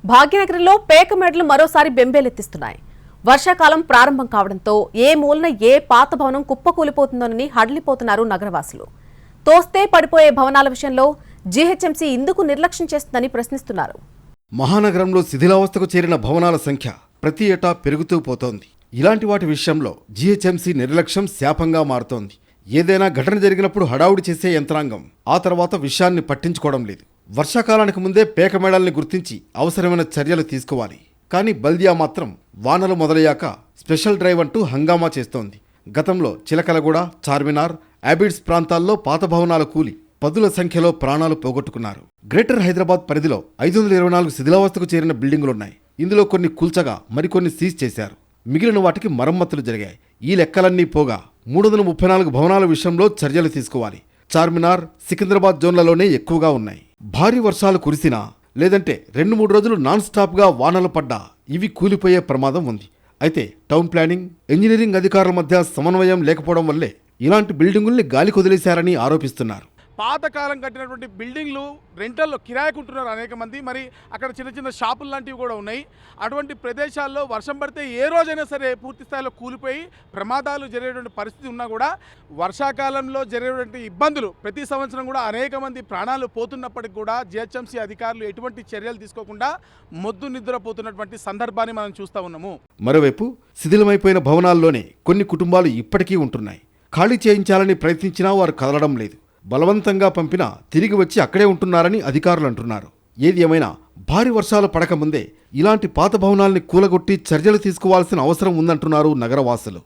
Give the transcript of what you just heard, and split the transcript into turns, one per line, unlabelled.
భాగ్యనగరంలో పేక మెడలు మరోసారి బెంబేలెత్తిస్తున్నాయి. వర్షాకాలం ప్రారంభం కావడంతో ఏ మూలన ఏ పాత భవనం కుప్పకూలిపోతుందోనని హడలిపోతున్నారు నగరవాసులు. తోస్తే పడిపోయే భవనాల విషయంలో జీహెచ్ఎంసీ ఎందుకు నిర్లక్ష్యం చేస్తుందని ప్రశ్నిస్తున్నారు.
మహానగరంలో శిథిలావస్థకు చేరిన భవనాల సంఖ్య ప్రతి ఏటా పెరుగుతూ పోతోంది. ఇలాంటి వాటి విషయంలో జీహెచ్ఎంసీ నిర్లక్ష్యం శాపంగా మారుతోంది. ఏదైనా ఘటన జరిగినప్పుడు హడావుడి చేసే యంత్రాంగం ఆ తర్వాత విషయాన్ని పట్టించుకోవడం లేదు. వర్షాకాలానికి ముందే పేక మేళల్ని గుర్తించి అవసరమైన చర్యలు తీసుకోవాలి. కానీ బల్దియా మాత్రం వానలు మొదలయ్యాక స్పెషల్ డ్రైవ్ అంటూ హంగామా చేస్తోంది. గతంలో చిలకలగూడ, చార్మినార్, అబిడ్స్ ప్రాంతాల్లో పాత భవనాలు కూలి పదుల సంఖ్యలో ప్రాణాలు పోగొట్టుకున్నారు. గ్రేటర్ హైదరాబాద్ పరిధిలో 524 శిథిలావస్థకు చేరిన బిల్డింగులున్నాయి. ఇందులో కొన్ని కూల్చగా మరికొన్ని సీజ్ చేశారు. మిగిలిన వాటికి మరమ్మతులు జరిగాయి. ఈ లెక్కలన్నీ పోగా 334 భవనాల విషయంలో చర్యలు తీసుకోవాలి. చార్మినార్, సికింద్రాబాద్ జోన్లలోనే ఎక్కువగా ఉన్నాయి. భారీ వర్షాలు కురిసినా లేదంటే 2-3 రోజులు నాన్ స్టాప్గా వానలు పడ్డా ఇవి కూలిపోయే ప్రమాదం ఉంది. అయితే టౌన్ ప్లానింగ్, ఇంజనీరింగ్ అధికారుల మధ్య సమన్వయం లేకపోవడం వల్లే ఇలాంటి బిల్డింగుల్ని గాలికి వదిలేశారని ఆరోపిస్తున్నారు.
పాతకాలం కట్టినటువంటి బిల్డింగ్లు రెంటల్లో కిరాయికుంటున్నారు అనేక మంది. మరి అక్కడ చిన్న చిన్న షాపులు లాంటివి కూడా ఉన్నాయి. అటువంటి ప్రదేశాల్లో వర్షం పడితే ఏ రోజైనా సరే పూర్తి స్థాయిలో కూలిపోయి ప్రమాదాలు జరిగేటువంటి పరిస్థితి ఉన్నా కూడా వర్షాకాలంలో జరిగేటువంటి ఇబ్బందులు ప్రతి సంవత్సరం కూడా అనేక మంది ప్రాణాలు పోతున్నప్పటికీ కూడా జిహెచ్ఎంసీ అధికారులు ఎటువంటి చర్యలు తీసుకోకుండా మొద్దు నిద్రపోతున్నటువంటి సందర్భాన్ని మనం చూస్తూ ఉన్నాము.
మరోవైపు శిథిలమైపోయిన భవనాల్లోనే కొన్ని కుటుంబాలు ఇప్పటికీ ఉంటున్నాయి. ఖాళీ చేయించాలని ప్రయత్నించినా వారు కదలడం లేదు. బలవంతంగా పంపినా తిరిగి వచ్చి అక్కడే ఉంటున్నారని అధికారులు అంటున్నారు. ఏది ఏమైనా భారీ వర్షాలు పడకముందే ఇలాంటి పాత భవనాల్ని కూలగొట్టి చర్యలు తీసుకోవాల్సిన అవసరం ఉందంటున్నారు నగరవాసులు.